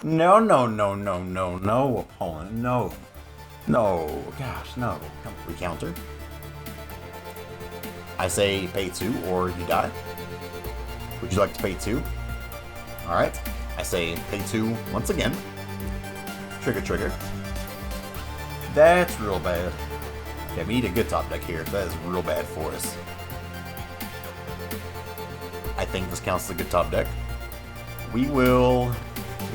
No, no, no, no, no, no, opponent, no. No, gosh, no. Come on, recounter. I say pay 2 or you die. Would you like to pay 2? Alright. I say pay 2 once again. Trigger, trigger. That's real bad. Okay, we need a good top deck here. That is real bad for us. I think this counts as a good top deck. We will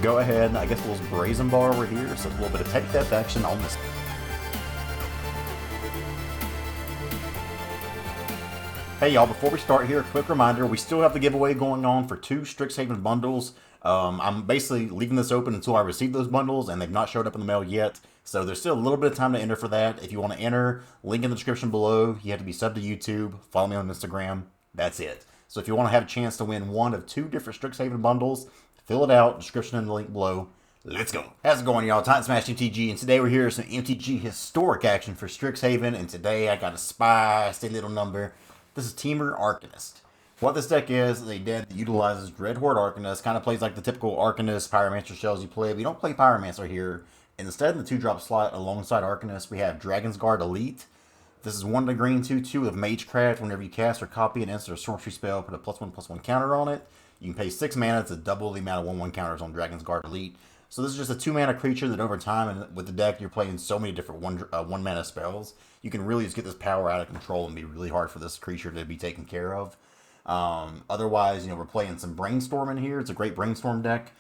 go ahead, I guess we'll brazen bar over here, so a little bit of tech depth action on this. Hey y'all, before we start here, a quick reminder, we still have the giveaway going on for 2 Strixhaven bundles. I'm basically leaving this open until I receive those bundles, and they've not showed up in the mail yet. So there's still a little bit of time to enter for that. If you want to enter, link in the description below. You have to be subbed to YouTube, follow me on Instagram. That's it. So if you want to have a chance to win one of 2 different Strixhaven bundles, fill it out, description in the link below. Let's go. How's it going, y'all? Titan Smash MTG, and today we're here with some MTG historic action for Strixhaven, and today I got a spicy little number. This is Temur Arcanist. What this deck is a deck that utilizes dreadhorde Arcanist, kind of plays like the typical Arcanist Pyromancer shells you play. We don't play Pyromancer here. Instead, in the 2-drop slot alongside Arcanist, we have Dragon's Guard Elite. This is 1 to green 2/2 with Magecraft. Whenever you cast or copy an instant or sorcery spell, put a +1/+1 counter on it. You can pay 6 mana to double the amount of 1/1 counters on Dragon's Guard Elite. So this is just a 2-mana creature that over time, and with the deck, you're playing so many different 1-mana spells. You can really just get this power out of control and be really hard for this creature to be taken care of. Otherwise, we're playing some brainstorm in here. It's a great brainstorm deck.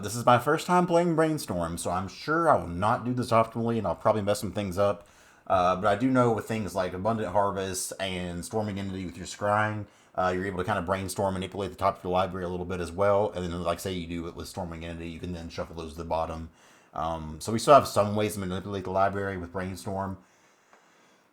This is my first time playing brainstorm, so I'm sure I will not do this optimally, and I'll probably mess some things up. But I do know with things like Abundant Harvest and Storming Entity with your Scrying, you're able to kind of brainstorm, manipulate the top of your library a little bit as well. And then, like say you do it with Storming Entity, you can then shuffle those to the bottom. So we still have some ways to manipulate the library with brainstorm.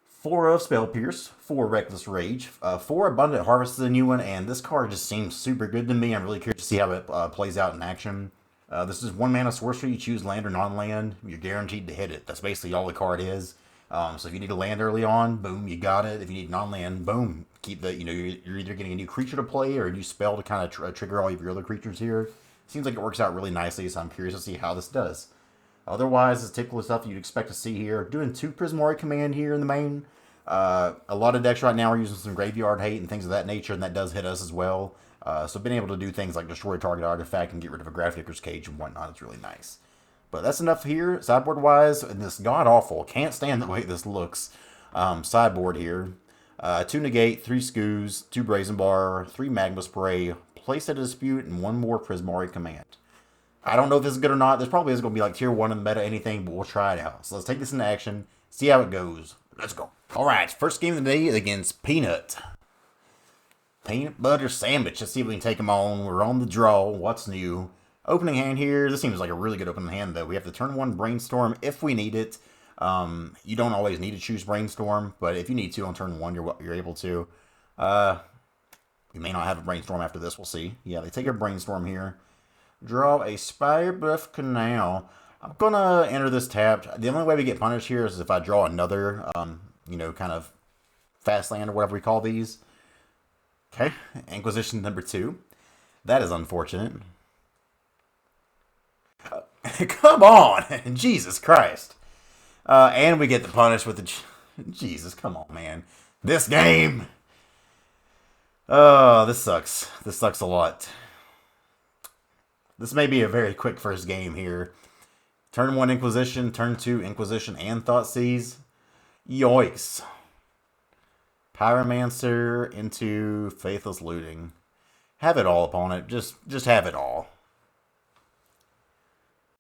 4 of Spell Pierce, 4 Reckless Rage, 4 Abundant Harvest is a new one, and this card just seems super good to me. I'm really curious to see how it plays out in action. This is 1 mana sorcery. You choose land or non-land. You're guaranteed to hit it. That's basically all the card is. So if you need a land early on, boom, you got it. If you need non-land, boom, keep the, you're either getting a new creature to play or a new spell to kind of trigger all of your other creatures here. Seems like it works out really nicely, so I'm curious to see how this does. Otherwise, it's typical stuff you'd expect to see here. Doing 2 Prismari Command here in the main. A lot of decks right now are using some Graveyard Hate and things of that nature, and that does hit us as well. So being able to do things like destroy target artifact and get rid of a Grafdigger's Cage and whatnot is really nice. But that's enough here, sideboard-wise, and this god-awful, can't stand the way this looks, sideboard here. 2 Negate, 3 Scoos, 2 Brazen Bar, 3 Magma Spray, Place a Dispute, and 1 more Prismari Command. I don't know if this is good or not. This probably is going to be like tier 1 in the meta anything, but we'll try it out. So let's take this into action, see how it goes. Let's go. Alright, first game of the day against Peanut. Peanut Butter Sandwich. Let's see if we can take him on. We're on the draw. What's new? Opening hand here. This seems like a really good opening hand, though. We have to turn 1 Brainstorm if we need it. You don't always need to choose Brainstorm, but if you need to on turn 1, you're able to. We may not have a Brainstorm after this. We'll see. Yeah, they take a Brainstorm here. Draw a Spirebuff Canal. I'm going to enter this tapped. The only way we get punished here is if I draw another, kind of fast land or whatever we call these. Okay, Inquisition number 2. That is unfortunate. Come on! Jesus Christ. And we get the punish with the... Jesus, come on, man. This game! Oh, this sucks. This sucks a lot. This may be a very quick first game here. Turn 1 Inquisition, turn 2 Inquisition and Thoughtseize. Yoicks. Pyromancer into Faithless Looting. Have it all upon it. Just have it all.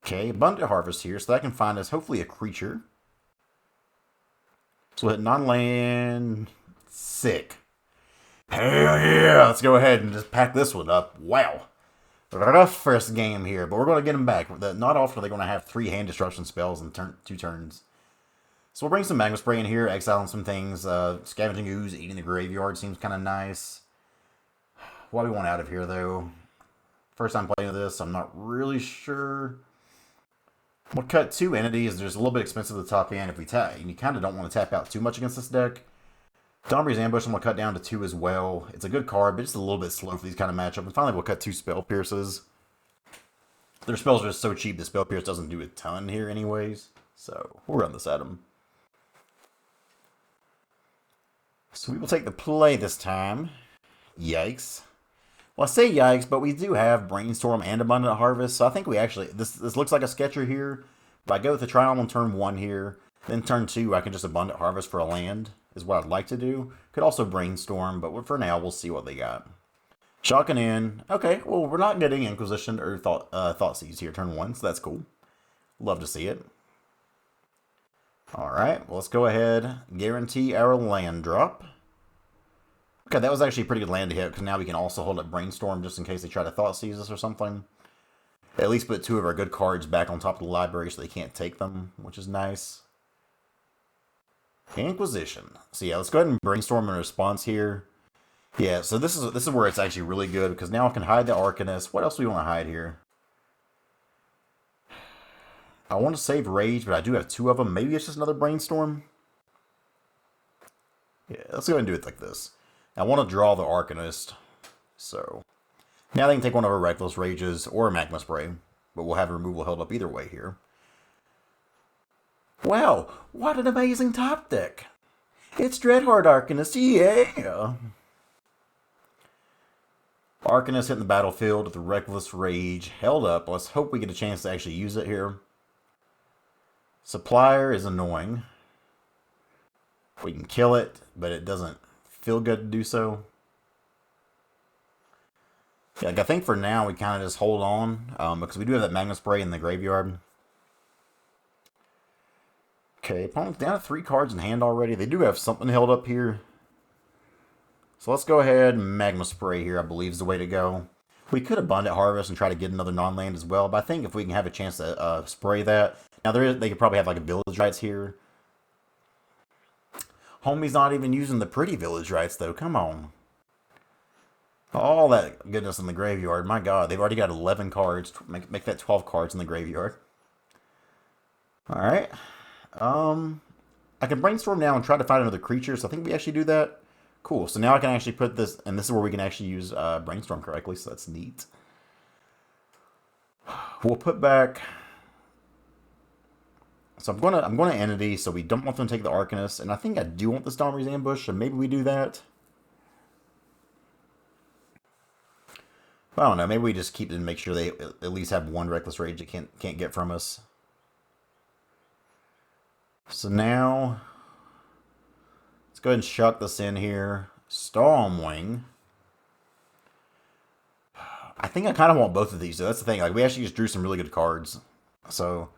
Okay, Abundant Harvest here, so that can find us hopefully a creature. So hit non-land. Sick. Hell yeah! Let's go ahead and just pack this one up. Wow. Rough first game here, but we're going to get them back. Not often are they going to have 3 hand destruction spells in 2 turns. So we'll bring some Magma Spray in here, exiling some things. Scavenging Ooze, eating the graveyard seems kind of nice. What do we want out of here, though? First time playing this, I'm not really sure. We'll cut 2 entities. There's a little bit expensive at the top end if we tap. And you kind of don't want to tap out too much against this deck. Dombri's Ambush, I'm going to cut down to 2 as well. It's a good card, but just a little bit slow for these kind of matchups. And finally, we'll cut 2 Spell Pierces. Their spells are just so cheap, the Spell Pierce doesn't do a ton here anyways. So, we'll run this at them. So we will take the play this time. Yikes. Well, I say yikes, but we do have Brainstorm and Abundant Harvest, so I think we actually... This looks like a Sketcher here, but I go with the Trial on turn 1 here. Then turn 2, I can just Abundant Harvest for a land, is what I'd like to do. Could also Brainstorm, but for now, we'll see what they got. Shocking in. Okay, well, we're not getting Inquisition or Thoughtseize here turn 1, so that's cool. Love to see it. Alright, well, let's go ahead. Guarantee our land drop. Okay, that was actually a pretty good land to hit, because now we can also hold up Brainstorm just in case they try to Thoughtseize us or something. At least put 2 of our good cards back on top of the library so they can't take them, which is nice. Inquisition. So yeah, let's go ahead and Brainstorm in response here. Yeah, so this is where it's actually really good, because now I can hide the Arcanist. What else do we want to hide here? I want to save Rage, but I do have 2 of them. Maybe it's just another Brainstorm. Yeah, let's go ahead and do it like this. I want to draw the Arcanist. So, now they can take one of our Reckless Rages or a Magma Spray, but we'll have removal held up either way here. Wow, what an amazing top deck! It's dreadhorde Arcanist, yeah! Arcanist hitting the battlefield with the Reckless Rage held up. Let's hope we get a chance to actually use it here. Supplier is annoying. We can kill it, but it doesn't feel good to do so. Yeah, like I think for now we kind of just hold on, because we do have that Magma Spray in the graveyard. Okay, opponent's down to 3 cards in hand already. They do have something held up here. So let's go ahead and Magma Spray here, I believe, is the way to go. We could Abundant Harvest and try to get another non-land as well, but I think if we can have a chance to spray that... Now, they could probably have like a Village Rites here. Homie's not even using the pretty Village Rites, though. Come on. All that goodness in the graveyard. My god, they've already got 11 cards. Make that 12 cards in the graveyard. Alright. I can Brainstorm now and try to find another creature, so I think we actually do that. Cool, so now I can actually put this, and this is where we can actually use Brainstorm correctly, so that's neat. We'll put back... So I'm gonna Entity, so we don't want them to take the Arcanist, and I think I do want the Stomber's Ambush, so maybe we do that. I don't know, maybe we just keep it and make sure they at least have 1 Reckless Rage they can't get from us. So now, let's go ahead and chuck this in here. Stormwing. I think I kind of want both of these, so that's the thing. Like, we actually just drew some really good cards. So,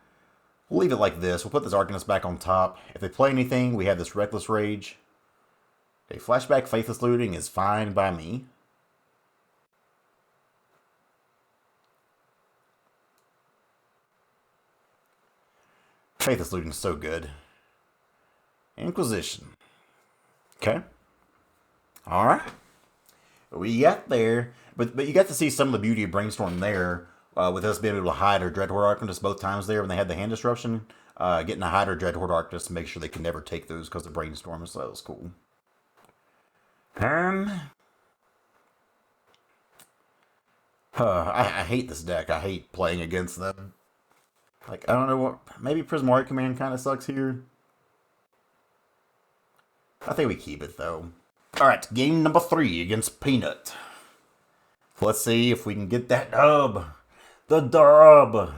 we'll leave it like this. We'll put this Arcanist back on top. If they play anything, we have this Reckless Rage. Okay, Flashback Faithless Looting is fine by me. Faithless Looting is so good. Inquisition. Okay. Alright. We got there. But you got to see some of the beauty of Brainstorm there. With us being able to hide our dreadhorde Arcanist both times there when they had the hand disruption. Getting to hide our dreadhorde Arcanist to make sure they can never take those because of Brainstorm. So that was cool. I hate this deck. I hate playing against them. Like, I don't know what... Maybe Prismatic Command kind of sucks here. I think we keep it, though. Alright, game number 3 against Peanut. Let's see if we can get that dub. The dub.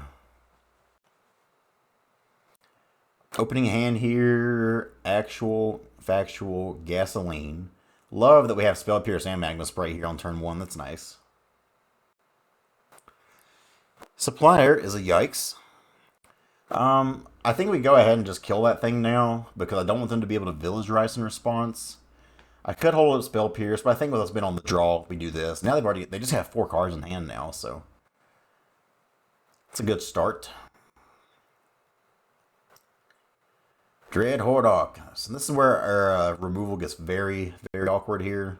Opening hand here. Actual, factual, gasoline. Love that we have Spell Pierce and Magma Spray here on turn 1. That's nice. Supplier is a yikes. I think we go ahead and just kill that thing now, because I don't want them to be able to Village Rice in response. I could hold up Spell Pierce, but I think with us being on the draw, we do this. Now they just have 4 cards in hand now, so it's a good start. Dreadhorde Arcanist. And this is where our removal gets very, very awkward here.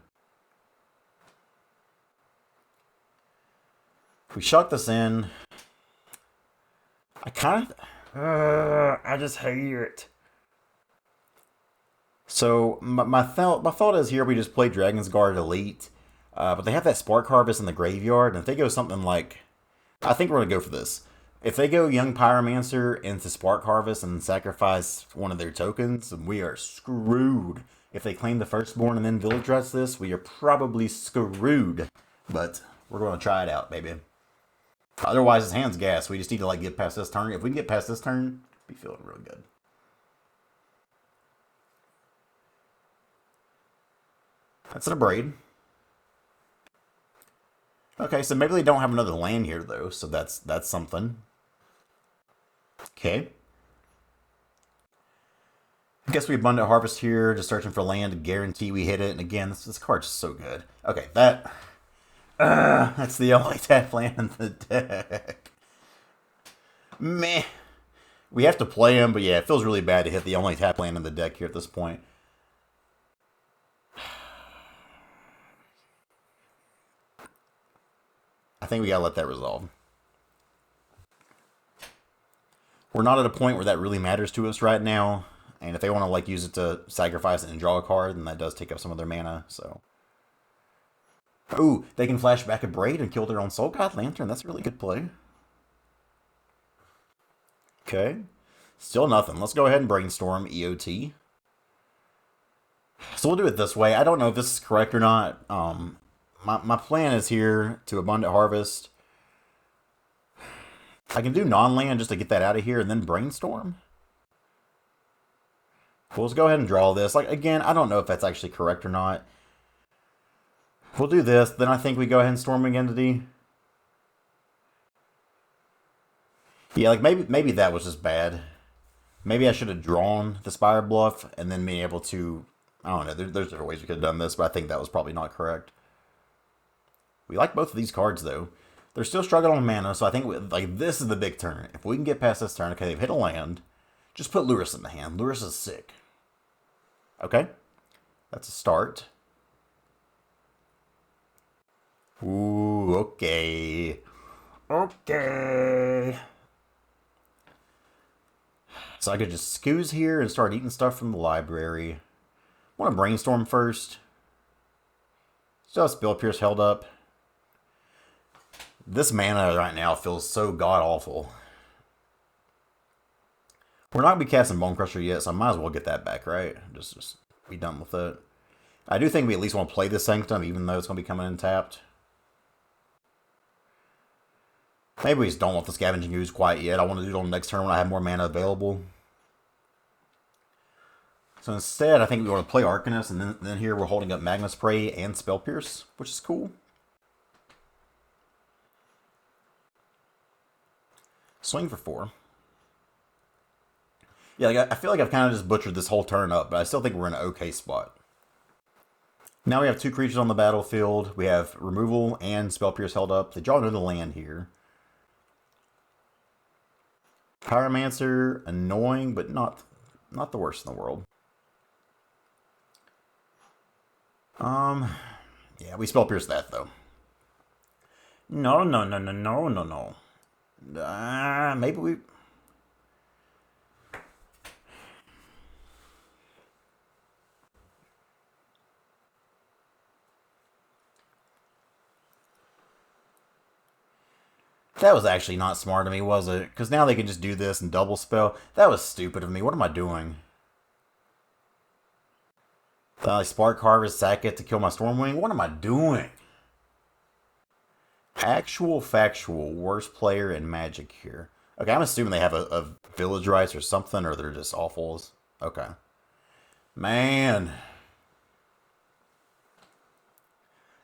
If we shut this in, I just hate it. So my thought is here we just play Dragon's Guard Elite, but they have that Spark Harvest in the graveyard, and if they go something like I think we're going to go for this. If they go Young Pyromancer into Spark Harvest and sacrifice one of their tokens, we are screwed. If they claim the Firstborn and then Village Rats this, we are probably screwed. But we're going to try it out, baby. Otherwise, his hand's gas. We just need to like get past this turn. If we can get past this turn, be feeling real good. That's a braid. Okay, so maybe they don't have another land here though, so that's something. Okay. I guess we abundant harvest here, just searching for land to guarantee we hit it. And again, this card's so good. Okay, that's the only tap land in the deck. Meh. We have to play him, but yeah, it feels really bad to hit the only tap land in the deck here at this point. I think we gotta let that resolve. We're not at a point where that really matters to us right now. And if they want to like use it to sacrifice it and draw a card, then that does take up some of their mana, so. Ooh, they can flash back a Braid and kill their own Soul God Lantern. That's a really good play. Okay. Still nothing. Let's go ahead and brainstorm EOT. So we'll do it this way. I don't know if this is correct or not. My plan is here to Abundant Harvest. I can do non-land just to get that out of here and then brainstorm. Well, let's go ahead and draw this. Like, again, I don't know if that's actually correct or not. We'll do this. Then I think we go ahead and Storming Entity. Yeah, like maybe that was just bad. Maybe I should have drawn the Spire Bluff and then been able to... I don't know. There's different ways we could have done this, but I think that was probably not correct. We like both of these cards, though. They're still struggling on mana, so I think like this is the big turn. If we can get past this turn, okay, they've hit a land. Just put Lurrus in the hand. Lurrus is sick. Okay. That's a start. Ooh, okay. Okay. So I could just scooze here and start eating stuff from the library. I want to brainstorm first. Still have Spell Pierce held up. This mana right now feels so god-awful. We're not going to be casting Bone Crusher yet, so I might as well get that back, right? Just be done with it. I do think we at least want to play the Sanctum, even though it's going to be coming in tapped. Maybe we just don't want the Scavenging Ooze quite yet. I want to do it on the next turn when I have more mana available. So instead, I think we want to play Arcanist, and then here we're holding up Magnus Prey and Spell Pierce, which is cool. Swing for 4. Yeah, like I feel like I've kind of just butchered this whole turn up, but I still think we're in an okay spot. Now we have 2 creatures on the battlefield. We have removal and Spell Pierce held up. They draw another land here. Pyromancer, annoying, but not the worst in the world. Yeah, we Spell Pierce that though. No. Maybe we... That was actually not smart of me, was it? Because now they can just do this and double spell. That was stupid of me. What am I doing? I Spark Harvest, sack it to kill my Stormwing? What am I doing? Actual factual worst player in Magic here. Okay, I'm assuming they have a Village Rites or something, or they're just awfuls. Okay. Man.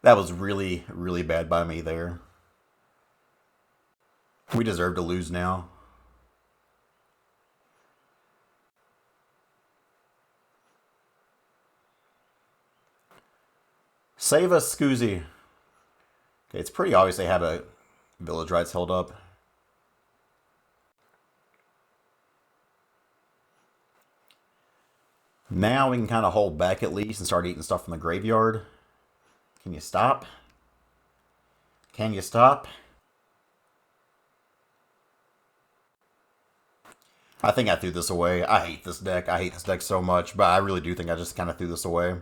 That was really, really bad by me there. We deserve to lose now. Save us, Scoozy. Okay, it's pretty obvious they have a Village Rites held up. Now we can kind of hold back at least and start eating stuff from the graveyard. Can you stop? Can you stop? I think I threw this away. I hate this deck. I hate this deck so much, but I really do think I just kind of threw this away.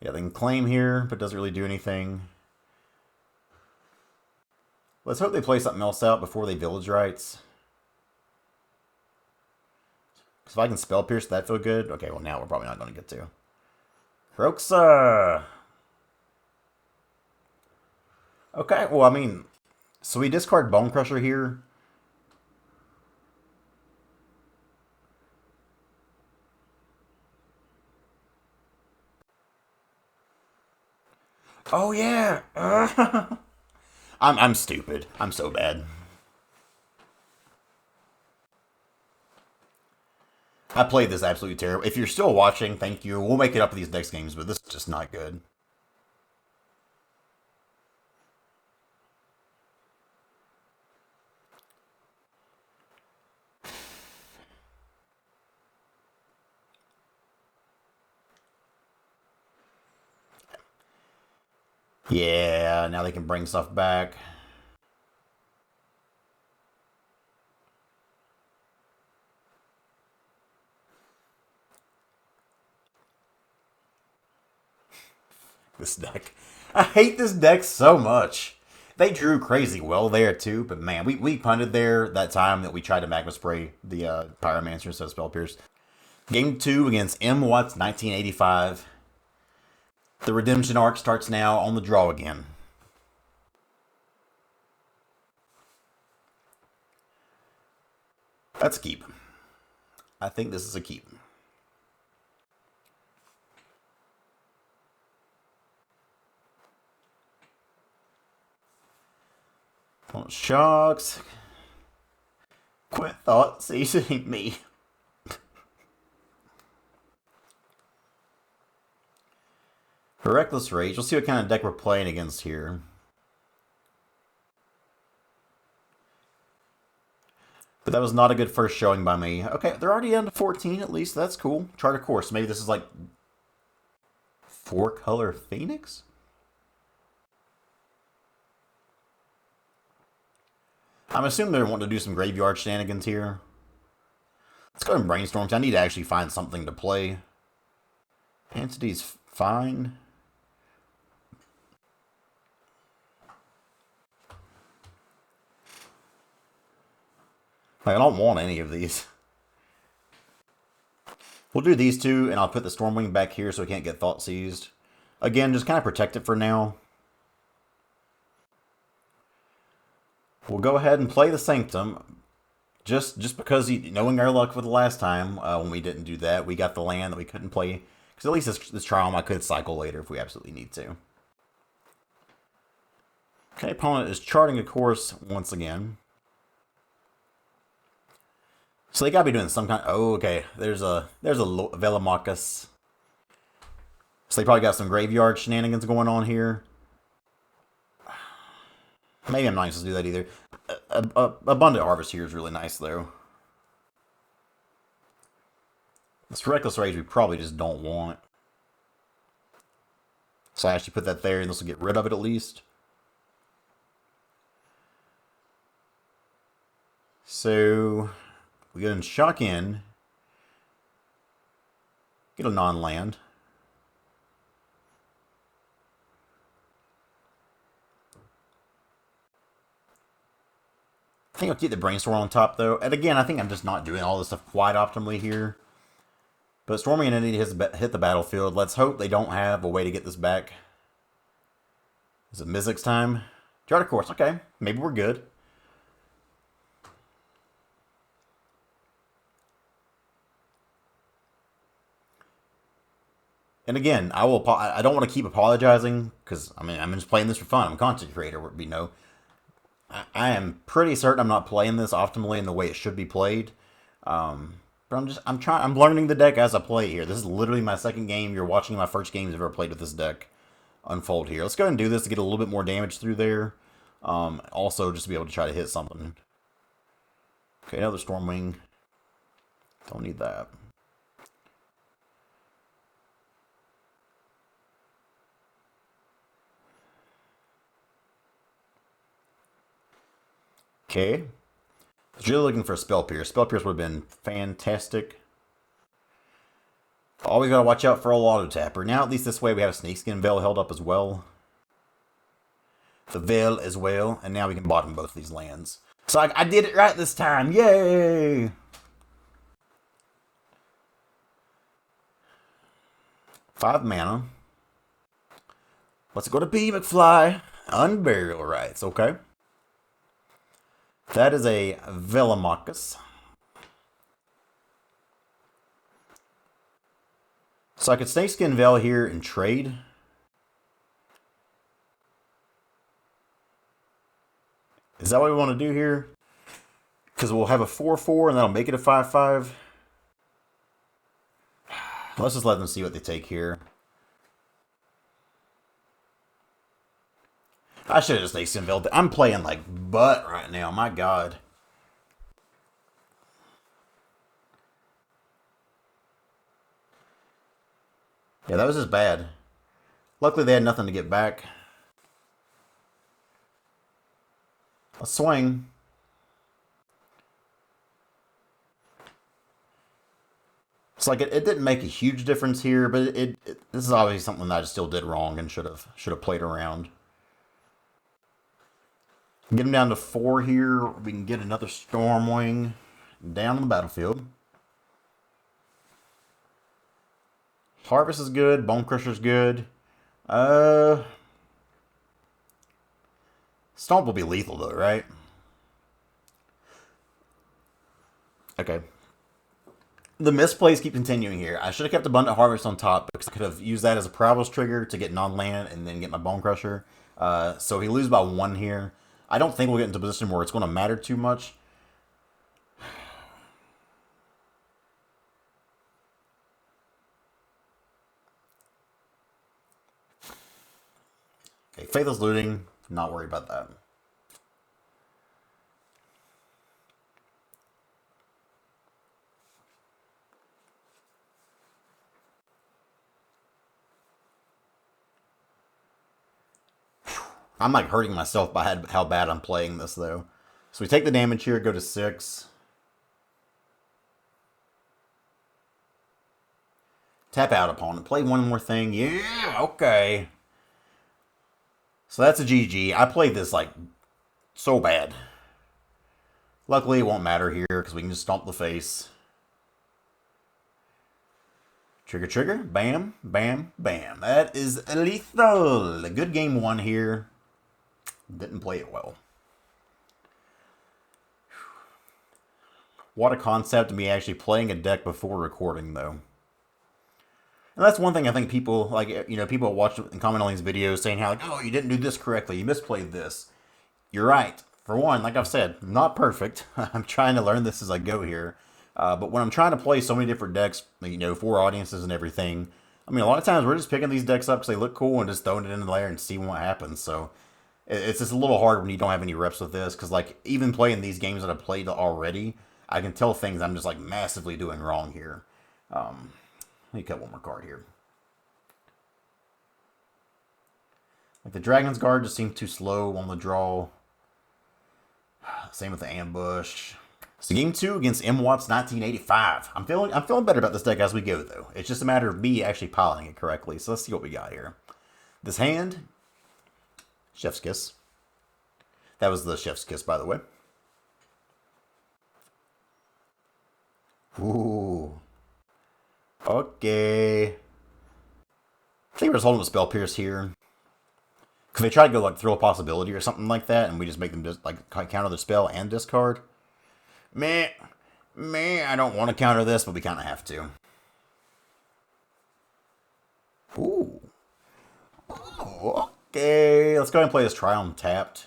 Yeah, they can claim here, but doesn't really do anything. Let's hope they play something else out before they village rights. Because if I can spell pierce, that feel good. Okay, well now we're probably not going to get to. Roxa! Okay, well I mean, so we discard Bone Crusher here. Oh yeah! I'm stupid. I'm so bad. I played this absolutely terrible. If you're still watching, thank you. We'll make it up for these next games, but this is just not good. Yeah, now they can bring stuff back. This deck. I hate this deck so much. They drew crazy well there too, but man, we punted there that time that we tried to magma spray the Pyromancer instead of Spell Pierce. Game 2 against M. Watts 1985. The redemption arc starts now on the draw again. That's a keep. I think this is a keep. Shucks. Quit thought seizing me. Reckless Rage. We'll see what kind of deck we're playing against here. But that was not a good first showing by me. Okay, they're already down to 14 at least. That's cool. Chart of course. Maybe this is like 4-color Phoenix? I'm assuming they want to do some graveyard shenanigans here. Let's go and brainstorm. I need to actually find something to play. Entity's fine. Like, I don't want any of these. We'll do these two, and I'll put the Stormwing back here so it can't get thought seized. Again, just kind of protect it for now. We'll go ahead and play the Sanctum. Just because, knowing our luck with the last time, when we didn't do that, we got the land that we couldn't play. Because at least this Triumph I could cycle later if we absolutely need to. Okay, opponent is charting a course once again. So they gotta be doing some kind. Oh, okay. There's a Velamachus. So they probably got some graveyard shenanigans going on here. Maybe I'm not supposed to do that either. Abundant Harvest here is really nice though. This Reckless Rage we probably just don't want. So I actually put that there, and this will get rid of it at least. So we go and shock in. Get a non-land. I think I'll keep the brainstorm on top though. And again, I think I'm just not doing all this stuff quite optimally here. But Storming Entity has hit the battlefield. Let's hope they don't have a way to get this back. Is it Mizzix time? Chart of course. Okay, maybe we're good. And again, I don't want to keep apologizing because I mean I'm just playing this for fun. I'm a content creator, I am pretty certain I'm not playing this optimally in the way it should be played. But I'm learning the deck as I play here. This is literally my second game. You're watching my first games I've ever played with this deck unfold here. Let's go ahead and do this to get a little bit more damage through there. Also, just to be able to try to hit something. Okay, another Stormwing. Don't need that. Okay. I was really looking for a Spell Pierce. Spell Pierce would have been fantastic. Always got to watch out for a Auto Tapper. Now, at least this way, we have a Snakeskin Veil held up as well. the Veil as well, and now we can bottom both these lands. So I did it right this time, yay! 5 mana. Let's go to B, McFly. Unburial Rites, okay. That is a Velamachus. So I could Snakeskin Veil here and trade. Is that what we want to do here? Because we'll have a 4/4 and that'll make it a 5/5. Let's just let them see what they take here. I should have just Snakeskin Veiled. I'm playing like butt right now, my god. Yeah, that was just bad. Luckily they had nothing to get back. A swing. It's like it didn't make a huge difference here, but this is obviously something that I still did wrong and should have played around. Get him down to 4 here. We can get another Stormwing down on the battlefield. Harvest is good. Bone Crusher's good. Stomp will be lethal though, right? Okay. The misplays keep continuing here. I should have kept Abundant Harvest on top because I could have used that as a Parables trigger to get non-land and then get my Bone Crusher. So he loses by 1 here. I don't think we'll get into a position where it's going to matter too much. Okay, Faithless Looting. Not worried about that. I'm like hurting myself by how bad I'm playing this though. So we take the damage here, go to 6. Tap out opponent. Play one more thing. Yeah, okay. So that's a GG. I played this like so bad. Luckily it won't matter here because we can just stomp the face. Trigger, trigger. Bam, bam, bam. That is lethal. A good game 1 here. Didn't play it well. What a concept to me actually playing a deck before recording, though. And that's one thing I think people, like, you know, people watch and comment on these videos saying how, like, oh, you didn't do this correctly, you misplayed this. You're right. For one, like I've said, I'm not perfect. I'm trying to learn this as I go here. But when I'm trying to play so many different decks, you know, for audiences and everything, I mean, a lot of times we're just picking these decks up because they look cool and just throwing it in there and seeing what happens. So it's just a little hard when you don't have any reps with this because, like, even playing these games that I've played already, I can tell things I'm just, like, massively doing wrong here. Let me cut one more card here. Like, the Dragon's Guard just seemed too slow on the draw. Same with the Ambush. So game 2 against M. Watts 1985. I'm feeling better about this deck as we go, though. It's just a matter of me actually piloting it correctly. So let's see what we got here. This hand, Chef's Kiss. That was the Chef's Kiss, by the way. Ooh. Okay. I think we're just holding a Spell Pierce here. Because they try to go, like, throw a possibility or something like that, and we just make them just, like, counter their spell and discard. Meh, I don't want to counter this, but we kind of have to. Ooh. Okay, let's go ahead and play this Triumph tapped.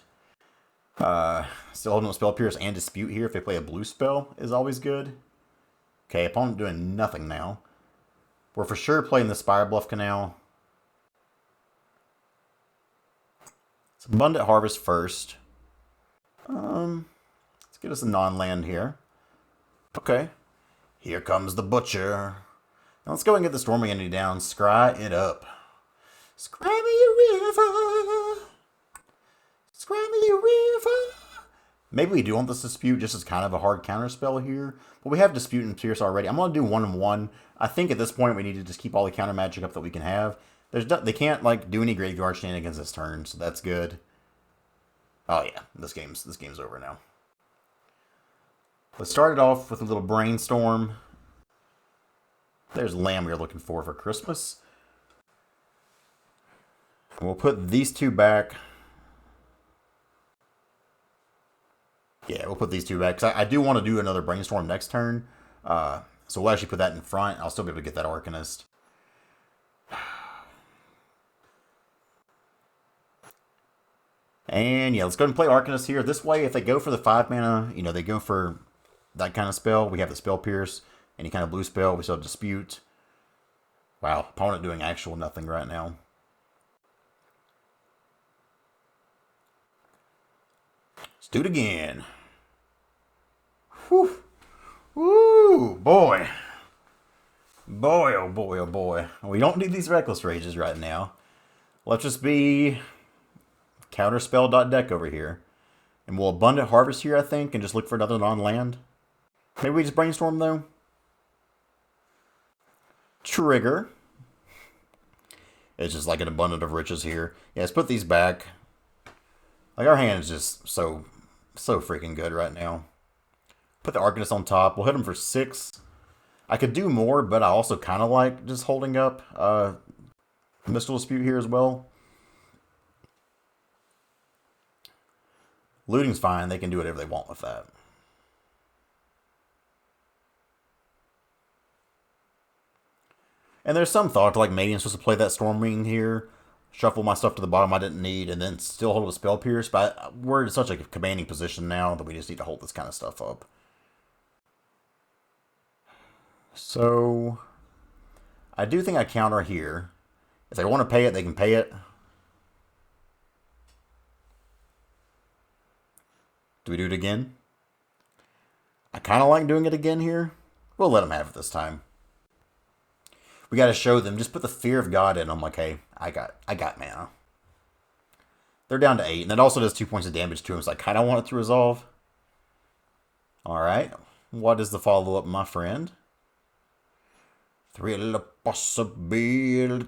Still holding a Spell Pierce and Dispute here if they play a blue spell is always good. Okay, opponent doing nothing now. We're for sure playing the Spire Bluff Canal. It's Abundant Harvest first. Let's get us a non-land here. Okay. Here comes the Butcher. Now let's go and get the Storming Entity down. Scry it up. Scry me a river. Scry me a river. Maybe we do want this Dispute just as kind of a hard counter spell here. But we have Dispute and Pierce already. I'm going to do 1-1. I think at this point we need to just keep all the counter magic up that we can have. They can't, like, do any graveyard shenanigans this turn, so that's good. Oh yeah, this game's over now. Let's start it off with a little brainstorm. There's lamb we were looking for Christmas. And we'll put these two back. Yeah, we'll put these two back. Because I do want to do another brainstorm next turn. So we'll actually put that in front. I'll still be able to get that Arcanist. And yeah, let's go ahead and play Arcanist here. This way, if they go for the 5 mana, you know, they go for that kind of spell. We have the Spell Pierce. Any kind of blue spell, we still have Dispute. Wow, opponent doing actual nothing right now. Let's do it again. Whew. Woo, boy. Boy, oh boy, oh boy. We don't need these Reckless Rages right now. Let's just be counterspell.deck over here. And we'll Abundant Harvest here, I think, and just look for another non-land. Maybe we just brainstorm, though. Trigger. It's just like an abundance of riches here. Yeah, let's put these back. Like, our hand is just so freaking good right now. Put the Arcanist on top. We'll hit him for 6. I could do more, but I also kind of like just holding up Mystical Dispute here as well. Looting's fine. They can do whatever they want with that. And there's some thought to like maybe I'm supposed to play that Stormwing here, shuffle my stuff to the bottom I didn't need, and then still hold a Spell Pierce. But we're in such a commanding position now that we just need to hold this kind of stuff up. So I do think I counter here. If they want to pay it, they can pay it. Do we do it again? I kind of like doing it again here. We'll let them have it this time. We got to show them. Just put the fear of God in them. Like, hey, I got mana. They're down to 8, and that also does 2 points of damage to them. So I kind of want it to resolve. All right. What is the follow-up, my friend? Thrill of possibility.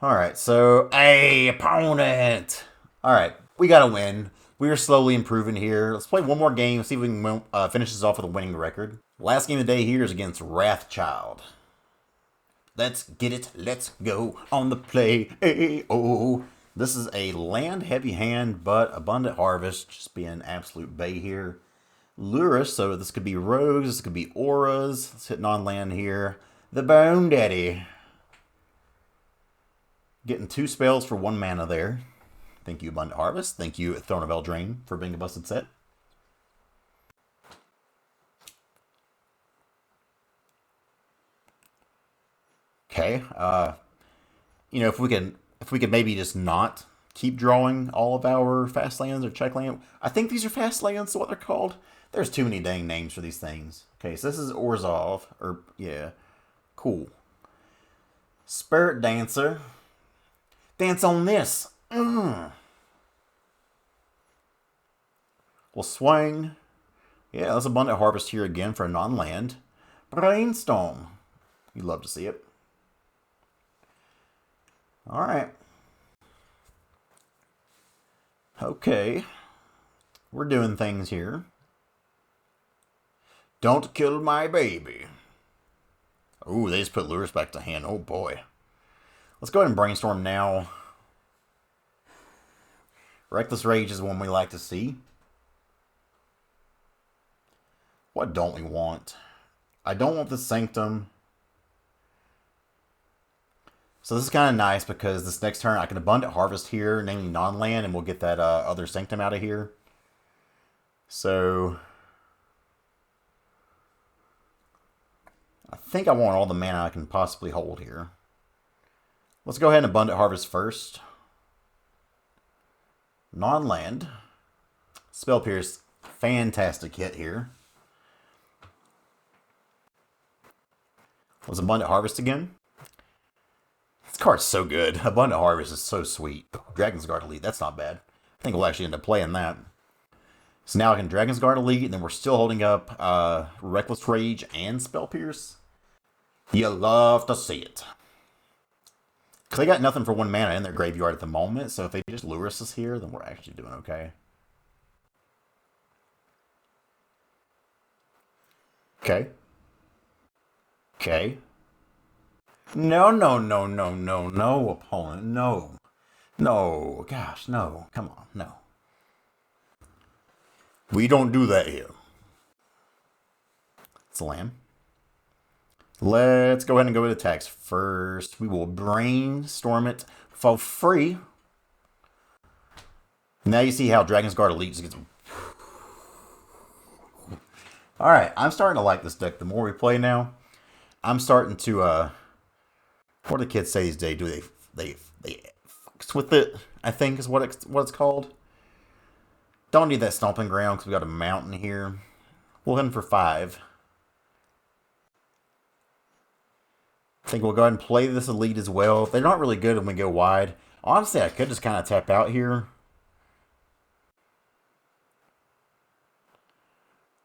All right. So, hey, opponent. All right. We got to win. We are slowly improving here. Let's play one more game. See if we can finish this off with a winning record. Last game of the day here is against Wrathchild. Let's get it. Let's go on the play. Hey-oh. This is a land-heavy hand, but Abundant Harvest. Just being absolute bay here. Lurus, so this could be rogues. This could be auras. Let's hit non-land here. The Bone Daddy. Getting 2 spells for 1 mana there. Thank you, Abundant Harvest. Thank you, Throne of Eldraine, for being a busted set. Okay. You know, if we could maybe just not keep drawing all of our fast lands or check land. I think these are fast lands, so what they're called. There's too many dang names for these things. Okay, so this is Orzhov, or yeah, cool. Spirit Dancer. Dance on this. We'll swing. Yeah, that's Abundant Harvest here again for a non-land. Brainstorm. You'd love to see it. Alright. Okay. We're doing things here. Don't kill my baby. Ooh, they just put Lures back to hand. Oh boy. Let's go ahead and brainstorm now. Reckless Rage is one we like to see. What don't we want? I don't want the Sanctum. So this is kind of nice because this next turn I can Abundant Harvest here, namely non-land, and we'll get that other Sanctum out of here. So I think I want all the mana I can possibly hold here. Let's go ahead and Abundant Harvest first. Non-land. Spell Pierce, fantastic hit here. Let's Abundant Harvest again. This card's so good. Abundant Harvest is so sweet. Dragon's Guard Elite, that's not bad. I think we'll actually end up playing that. So now I can Dragon's Guard Elite, and then we're still holding up Reckless Rage and Spell Pierce. You love to see it. Because they got nothing for 1 mana in their graveyard at the moment, so if they just lure us here, then we're actually doing okay. Okay. Okay. No, no, no, no, no, no, opponent. No. No. Gosh, no. Come on, no. We don't do that here. It's a land. Let's go ahead and go with attacks first. We will brainstorm it for free. Now you see how Dragon's Guard Elite gets. Alright, I'm starting to like this deck the more we play now. I'm starting to, what do the kids say these days? Do they fucks with it, I think is what it's called. Don't need that stomping ground because we got a mountain here. We'll hit him for 5. I think we'll go ahead and play this elite as well. They're not really good when we go wide. Honestly, I could just kind of tap out here.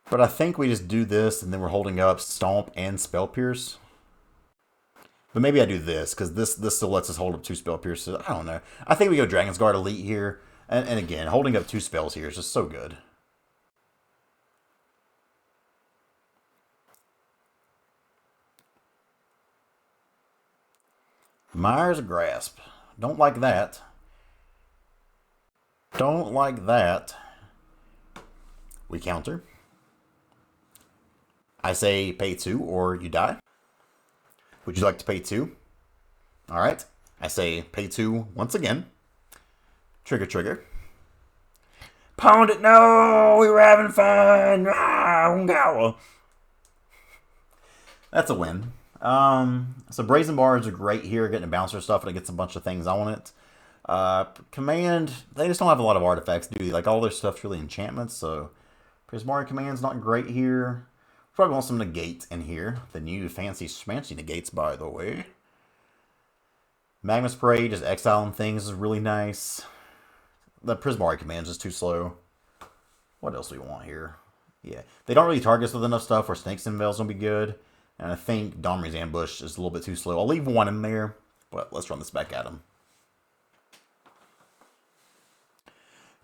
But I think we just do this, and then we're holding up Stomp and Spell Pierce. But maybe I do this, because this still lets us hold up 2 Spell Pierces. I don't know. I think we go Dragon's Guard Elite here. And again, holding up 2 spells here is just so good. Mire's Grasp. Don't like that. Don't like that. We counter. I say pay 2 or you die. Would you like to pay 2? Alright. I say pay 2 once again. Trigger, trigger. Pound it! No! We were having fun! Ah, that's a win. So Brazen Bars are great here, getting a bouncer stuff, and it gets a bunch of things on it. Command, they just don't have a lot of artifacts, do they? Like, all their stuff's really enchantments, so Prismari Command's not great here. Probably want some negate in here. The new fancy schmancy negates, by the way. Magma Spray, just exiling things is really nice. The Prismari Command's just too slow. What else do we want here? Yeah, they don't really target us with enough stuff where Snakes and Veil's gonna be good. And I think Domri's Ambush is a little bit too slow. I'll leave 1 in there, but let's run this back at him.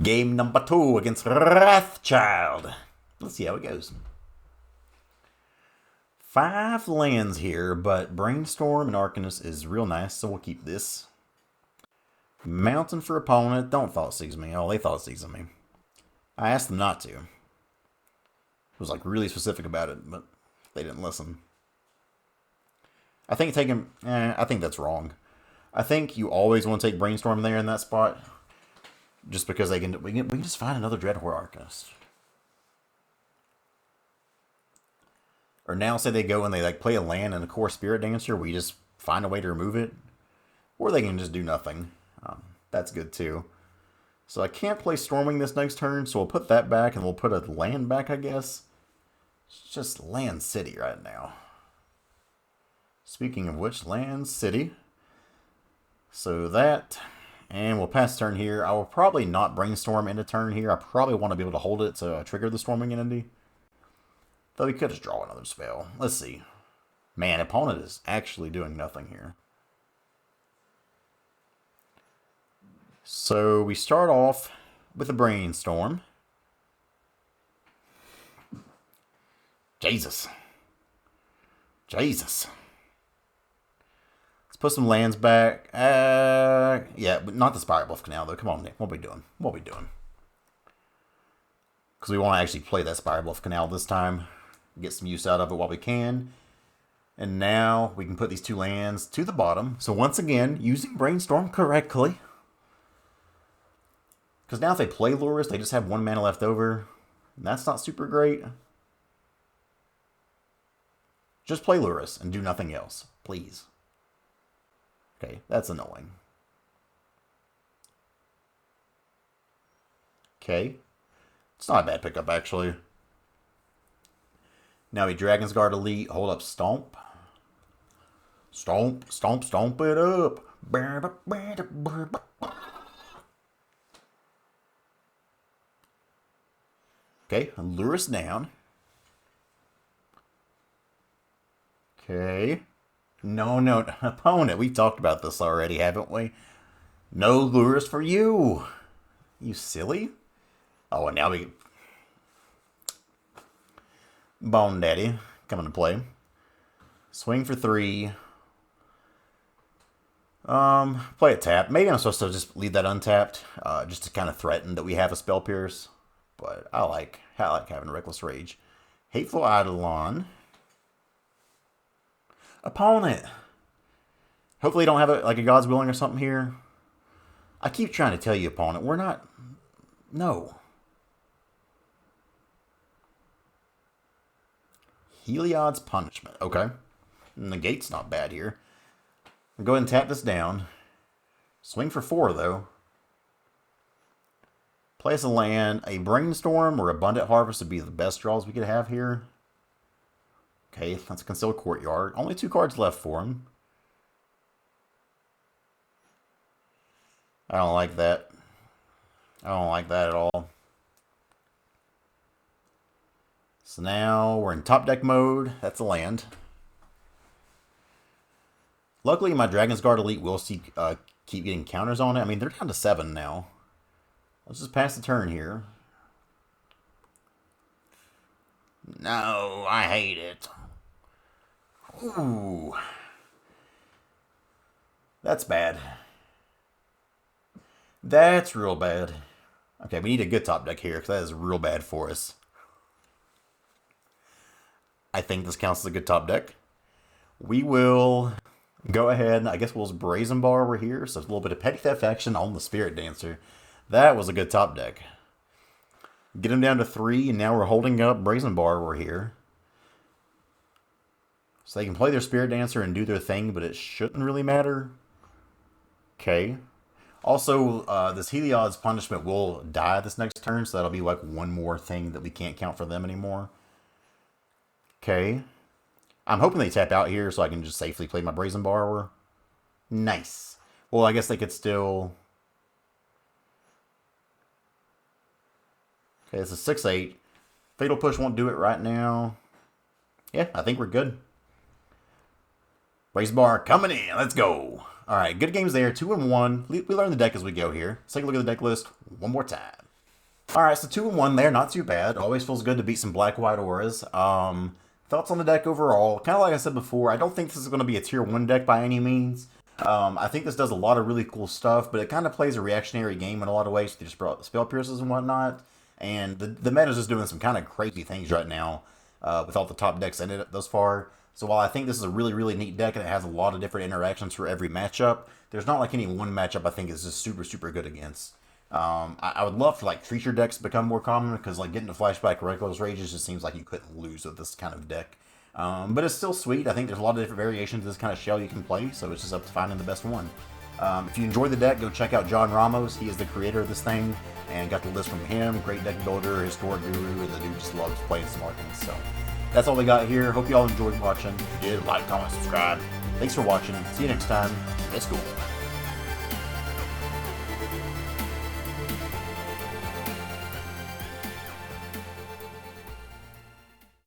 Game number 2 against Wrathchild. Let's see how it goes. 5 lands here, but Brainstorm and Arcanist is real nice, so we'll keep this. Mountain for opponent. Don't thought seize me. Oh, they thought seize me. I asked them not to. It was like really specific about it, but they didn't listen. I think taking... I think that's wrong. I think you always want to take Brainstorm there in that spot. Just because we can just find another dreadhorde Arcanist. Or now say they go and they like play a land and a core Spirit Dancer, we just find a way to remove it. Or they can just do nothing. That's good too. So I can't play Storming this next turn, so we'll put that back and we'll put a land back, I guess. It's just Land City right now. Speaking of which, Land City. So that, and we'll pass turn here. I will probably not Brainstorm into turn here. I probably want to be able to hold it to trigger the Storming Entity. Though we could just draw another spell. Let's see. Man, opponent is actually doing nothing here. So we start off with a Brainstorm. Jesus. Jesus. Let's put some lands back. Yeah, but not the Spiral Bluff Canal, though. Come on, Nick. What are we doing? What are we doing? Because we want to actually play that Spiral Bluff Canal this time. Get some use out of it while we can. And now we can put these 2 lands to the bottom. So once again, using Brainstorm correctly. Because now if they play Lurrus, they just have 1 mana left over. And that's not super great. Just play Lurrus and do nothing else, please. Okay, that's annoying. Okay. It's not a bad pickup, actually. Now we Dragon's Guard Elite, hold up Stomp. Stomp, stomp, stomp it up. Okay, lure us down. Okay. No, no, opponent. We've talked about this already, haven't we? No lures for you. You silly. Oh, and now we... Bone Daddy coming to play. Swing for 3. Play a tap. Maybe I'm supposed to just leave that untapped, just to kind of threaten that we have a Spell Pierce. But I like having Reckless Rage. Hateful Eidolon. Opponent. Hopefully you don't have like a God's Willing or something here. I keep trying to tell you, opponent, we're not... No. Heliod's Punishment. Okay. Negate's not bad here. Go ahead and tap this down. Swing for 4, though. Place a land. A Brainstorm or Abundant Harvest would be the best draws we could have here. Okay, let's Concealed Courtyard. Only 2 cards left for him. I don't like that. I don't like that at all. So now we're in top deck mode. That's a land. Luckily, my Dragon's Guard Elite will keep getting counters on it. I mean, they're down to 7 now. Let's just pass the turn here. No, I hate it. Ooh. That's bad. That's real bad. Okay, we need a good top deck here, because that is real bad for us. I think this counts as a good top deck. We will go ahead, I guess we'll just Brazen Bar over here, so it's a little bit of Petty Theft action on the Spirit Dancer. That was a good top deck. Get him down to 3, and now we're holding up Brazen Bar over here. So they can play their Spirit Dancer and do their thing, but it shouldn't really matter. Okay. Also, this Heliod's Punishment will die this next turn, so that'll be like one more thing that we can't count for them anymore. Okay. I'm hoping they tap out here so I can just safely play my Brazen Borrower. Nice. Well, I guess they could still... Okay, it's a 6/8. Fatal Push won't do it right now. Yeah, I think we're good. Brazen Bar coming in. Let's go. All right, good games there. 2-1. We learn the deck as we go here. Let's take a look at the deck list one more time. All right, so 2-1 there. Not too bad. Always feels good to beat some black-white auras. Thoughts on the deck overall? Kind of like I said before, I don't think this is going to be a tier 1 deck by any means. I think this does a lot of really cool stuff, but it kind of plays a reactionary game in a lot of ways with your spell pierces and whatnot. And the meta is just doing some kind of crazy things right now with all the top decks in it thus far. So while I think this is a really, really neat deck and it has a lot of different interactions for every matchup, there's not like any one matchup I think is just super, super good against. I would love for like creature decks to become more common because like getting to flashback Reckless Rages just seems like you couldn't lose with this kind of deck. But it's still sweet. I think there's a lot of different variations of this kind of shell you can play, so it's just up to finding the best one. If you enjoy the deck, go check out John Ramos. He is the creator of this thing, and got the list from him. Great deck builder, historic guru, and the dude just loves playing some Arcanist. So that's all we got here. Hope you all enjoyed watching. If you did, like, comment, subscribe. Thanks for watching. See you next time. Let's go.